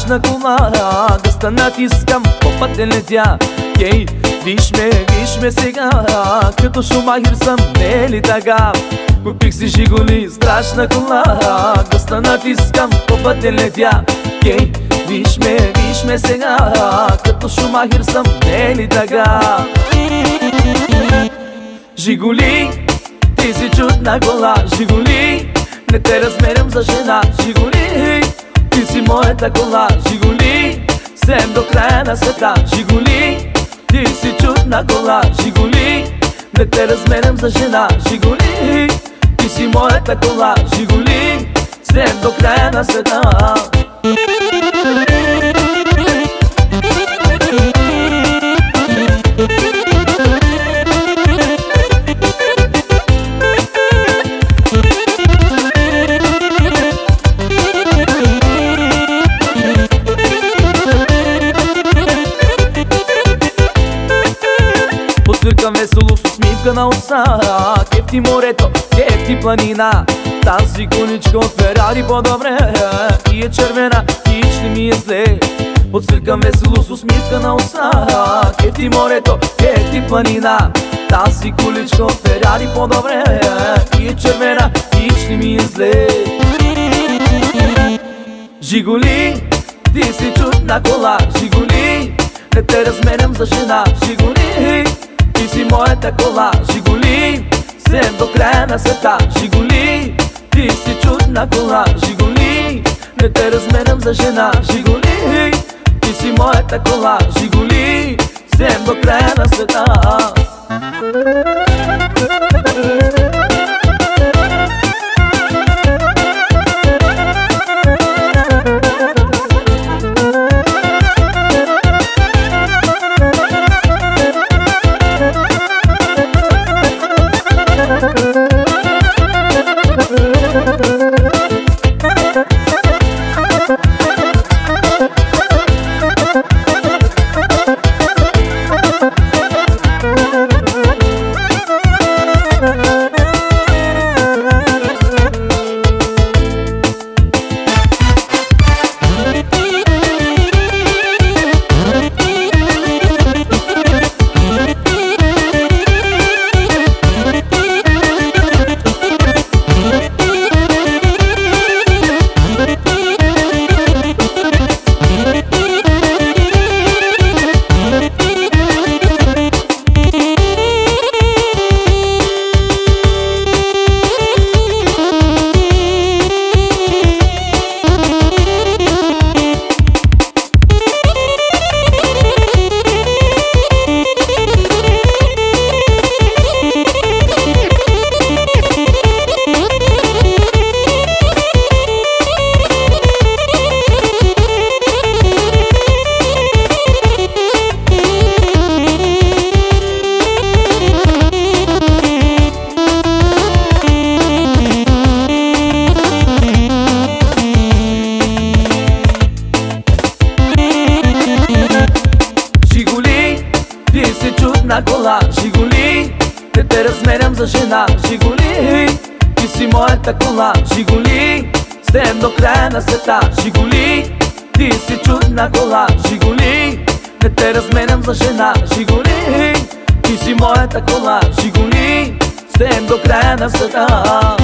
страшна кола, гъста натискам, по пътя летя. Кей, виж ме сега, като Шумахер съм, не е ли така? Купих си Жигули, страшна кола, гъста натискам, по пътя летя. Кей, виж ме сега, като Шумахер съм, не е ли така? Жигули, ти си чудна кола, Жигули, не те размерям за жена. Жигули, ти си моята кола, Жигули, сем до края на света. Жигули, ти си чудна кола, Жигули, не те размерям за жена. Жигули, ти си моята кола, Жигули, сем до края на света. Подсвиркам весело с усмивка на уста, кефти морето, кефти планина. Тази коничка от Ферари по-добре и е червена, хич не ми е зле. Подсвиркам весело с усмивка на уста, кефти морето, кефти планина. Тази количка от Ферари по-добре и е червена, хич не ми е зле. Жигули, ти си чудна кола, Жигули, не те разменям за жена. Жигули, ти си моята кола, Жигули, сем до края на света. Жигули, ти си чудна кола, Жигули, не те разменям за жена. Жигули, ти си моята кола, Жигули, сем до края на света. Кола, Жигули, не те размерям за жена. Жигули, ти си моята кола, Жигули, сем до края на света. Жигули, ти си чудна кола, Жигули, не те разменям за жена. Жигули, ти си моята кола, Жигули, сем до края на света.